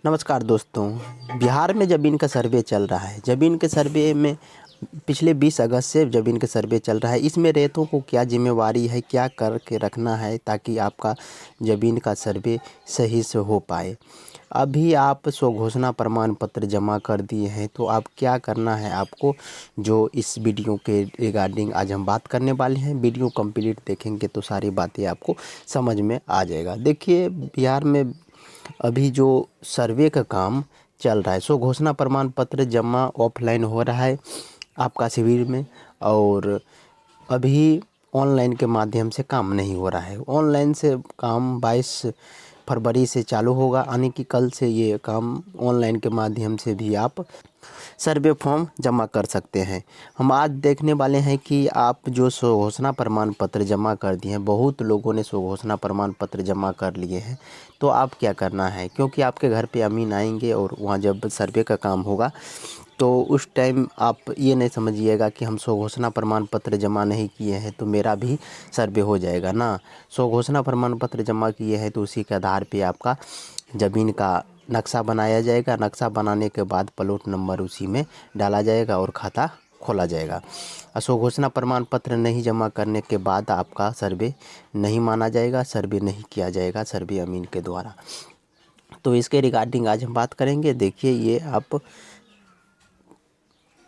नमस्कार दोस्तों। बिहार में ज़मीन का सर्वे चल रहा है। ज़मीन के सर्वे में पिछले 20 अगस्त से ज़मीन का सर्वे चल रहा है। इसमें रेतों को क्या जिम्मेवारी है, क्या करके रखना है ताकि आपका ज़मीन का सर्वे सही से हो पाए। अभी आप स्वघोषणा प्रमाण पत्र जमा कर दिए हैं तो आप क्या करना है आपको, जो इस वीडियो के रिगार्डिंग आज हम बात करने वाले हैं। वीडियो कंप्लीट देखेंगे तो सारी बातें आपको समझ में आ जाएगा। देखिए, बिहार में अभी जो सर्वे का काम चल रहा है, सो घोषणा प्रमाण पत्र जमा ऑफलाइन हो रहा है आपका शिविर में, और अभी ऑनलाइन के माध्यम से काम नहीं हो रहा है। ऑनलाइन से काम 22 फरवरी से चालू होगा, यानी कि कल से ये काम ऑनलाइन के माध्यम से भी आप सर्वे फॉर्म जमा कर सकते हैं। हम आज देखने वाले हैं कि आप जो स्वघोषणा प्रमाण पत्र जमा कर दिए हैं, बहुत लोगों ने स्वघोषणा प्रमाण पत्र जमा कर लिए हैं, तो आप क्या करना है, क्योंकि आपके घर पे अमीन आएंगे और वहाँ जब सर्वे का काम होगा तो उस टाइम आप ये नहीं समझिएगा कि हम स्वघोषणा प्रमाण पत्र जमा नहीं किए हैं तो मेरा भी सर्वे हो जाएगा ना। स्वघोषणा प्रमाण पत्र जमा किए हैं तो उसी के आधार पे आपका ज़मीन का नक्शा बनाया जाएगा। नक्शा बनाने के बाद प्लॉट नंबर उसी में डाला जाएगा और खाता खोला जाएगा। स्वघोषणा प्रमाण पत्र नहीं जमा करने के बाद आपका सर्वे नहीं माना जाएगा, सर्वे नहीं किया जाएगा सर्वे अमीन के द्वारा। तो इसके रिगार्डिंग आज हम बात करेंगे। देखिए, ये आप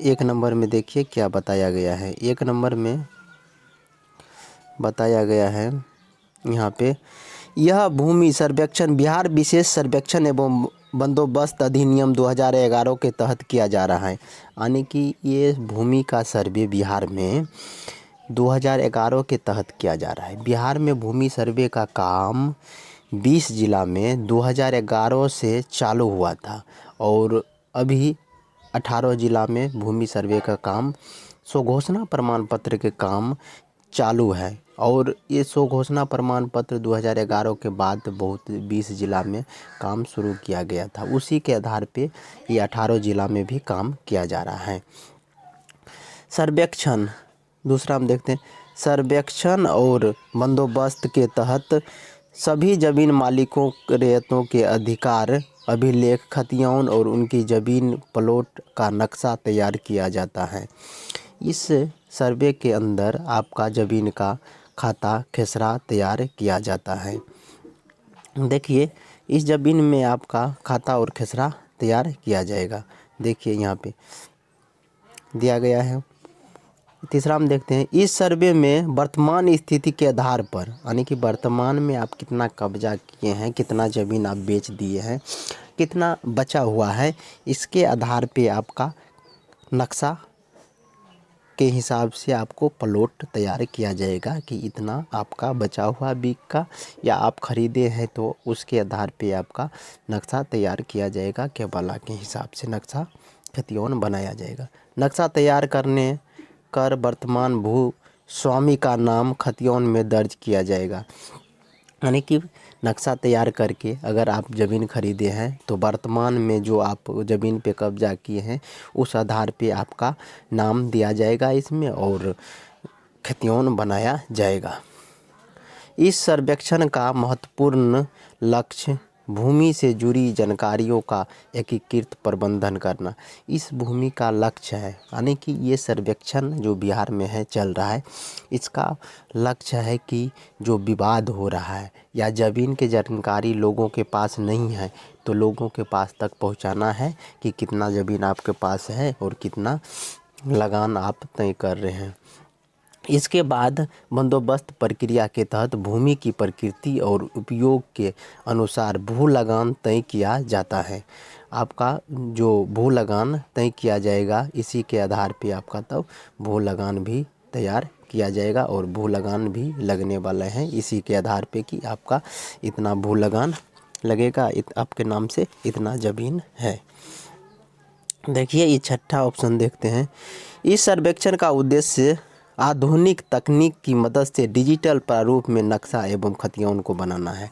1 नंबर में देखिए क्या बताया गया है। 1 नंबर में बताया गया है यहाँ पे, यह भूमि सर्वेक्षण बिहार विशेष सर्वेक्षण एवं बंदोबस्त अधिनियम 2011 के तहत किया जा रहा है। यानी कि ये भूमि का सर्वे बिहार में 2011 के तहत किया जा रहा है। बिहार में भूमि सर्वे का काम 20 जिला में 2011 से चालू हुआ था और अभी 18 जिला में भूमि सर्वे का काम, स्वघोषणा प्रमाण पत्र के काम चालू है। और ये स्वघोषणा प्रमाण पत्र 2011 के बाद बहुत 20 जिला में काम शुरू किया गया था। उसी के आधार पे ये 18 जिला में भी काम किया जा रहा है। सर्वेक्षण दूसरा हम देखते हैं, सर्वेक्षण और बंदोबस्त के तहत सभी ज़मीन मालिकों रेतों के अधिकार अभिलेख खतियान और उनकी ज़मीन प्लॉट का नक्शा तैयार किया जाता है। इस सर्वे के अंदर आपका ज़मीन का खाता खेसरा तैयार किया जाता है। देखिए, इस ज़मीन में आपका खाता और खेसरा तैयार किया जाएगा। देखिए यहाँ पे दिया गया है। तीसरा हम देखते हैं, इस सर्वे में वर्तमान स्थिति के आधार पर, यानी कि वर्तमान में आप कितना कब्जा किए हैं, कितना ज़मीन आप बेच दिए हैं, कितना बचा हुआ है, इसके आधार पे आपका नक्शा के हिसाब से आपको प्लॉट तैयार किया जाएगा कि इतना आपका बचा हुआ बिक का, या आप ख़रीदे हैं तो उसके आधार पे आपका नक्शा तैयार किया जाएगा। केवला के हिसाब से नक्शा खतियान बनाया जाएगा। नक्शा तैयार करने कर वर्तमान भू स्वामी का नाम खतियान में दर्ज किया जाएगा। यानी कि नक्शा तैयार करके अगर आप ज़मीन खरीदे हैं तो वर्तमान में जो आप ज़मीन पे कब्जा किए हैं उस आधार पे आपका नाम दिया जाएगा इसमें और खतियान बनाया जाएगा। इस सर्वेक्षण का महत्वपूर्ण लक्ष्य भूमि से जुड़ी जानकारियों का एकीकृत प्रबंधन करना इस भूमि का लक्ष्य है। यानी कि ये सर्वेक्षण जो बिहार में है चल रहा है, इसका लक्ष्य है कि जो विवाद हो रहा है या ज़मीन की जानकारी लोगों के पास नहीं है तो लोगों के पास तक पहुंचाना है कि कितना ज़मीन आपके पास है और कितना लगान आप तय कर रहे हैं। इसके बाद बंदोबस्त प्रक्रिया के तहत भूमि की प्रकृति और उपयोग के अनुसार भू लगान तय किया जाता है। आपका जो भू लगान तय किया जाएगा इसी के आधार पे आपका तब भू लगान भी तैयार किया जाएगा और भू लगान भी लगने वाला है इसी के आधार पे कि आपका इतना भू लगान लगेगा, आपके नाम से इतना ज़मीन है। देखिए, ये छठा ऑप्शन देखते हैं, इस सर्वेक्षण का उद्देश्य आधुनिक तकनीक की मदद से डिजिटल प्रारूप में नक्शा एवं खतियान को बनाना है।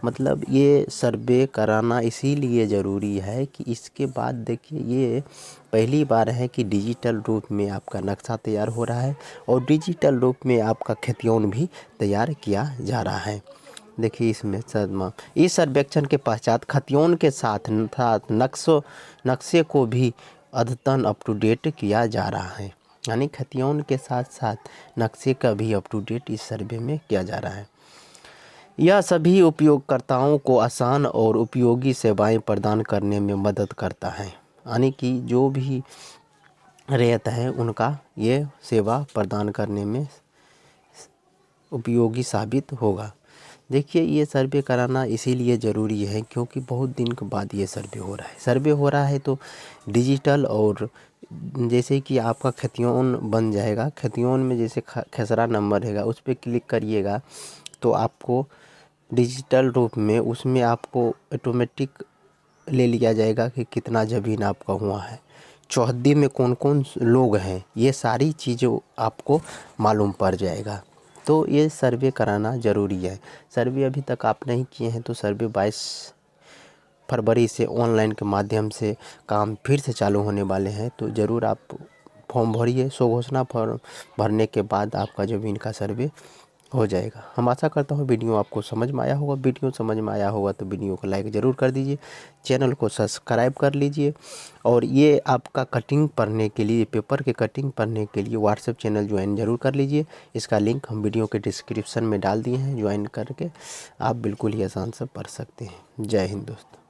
मतलब ये सर्वे कराना इसीलिए ज़रूरी है कि इसके बाद देखिए, ये पहली बार है कि डिजिटल रूप में आपका नक्शा तैयार हो रहा है और डिजिटल रूप में आपका खतियान भी तैयार किया जा रहा है। देखिए इसमें सदमा, इस सर्वेक्षण के पश्चात खतियोन के साथ नक्शे को भी अद्यतन अप टू डेट किया जा रहा है। यानी खतियोन के साथ साथ नक्शे का भी अप टू डेट इस सर्वे में किया जा रहा है। यह सभी उपयोगकर्ताओं को आसान और उपयोगी सेवाएं प्रदान करने में मदद करता है। यानी कि जो भी रैयत है उनका ये सेवा प्रदान करने में उपयोगी साबित होगा। देखिए ये सर्वे कराना इसीलिए ज़रूरी है क्योंकि बहुत दिन के बाद ये सर्वे हो रहा है। सर्वे हो रहा है तो डिजिटल, और जैसे कि आपका खतियोन बन जाएगा, खतियोन में जैसे खसरा नंबर रहेगा उस पर क्लिक करिएगा तो आपको डिजिटल रूप में उसमें आपको ऑटोमेटिक ले लिया जाएगा कि कितना ज़मीन आपका हुआ है, चौहद्दी में कौन कौन लोग हैं, ये सारी चीज़ें आपको मालूम पड़ जाएगा। तो ये सर्वे कराना ज़रूरी है। सर्वे अभी तक आप नहीं किए हैं तो सर्वे 22 फरवरी से ऑनलाइन के माध्यम से काम फिर से चालू होने वाले हैं। तो ज़रूर आप फॉर्म भरिए। स्वघोषणा फॉर्म भरने के बाद आपका ज़मीन का सर्वे हो जाएगा। हम आशा करता हूँ वीडियो आपको समझ में आया होगा। वीडियो समझ में आया होगा तो वीडियो को लाइक ज़रूर कर दीजिए, चैनल को सब्सक्राइब कर लीजिए। और ये आपका कटिंग पढ़ने के लिए, पेपर के कटिंग पढ़ने के लिए व्हाट्सएप चैनल ज्वाइन ज़रूर कर लीजिए। इसका लिंक हम वीडियो के डिस्क्रिप्शन में डाल दिए हैं, ज्वाइन करके आप बिल्कुल ही आसान से पढ़ सकते हैं। जय हिंद दोस्तों।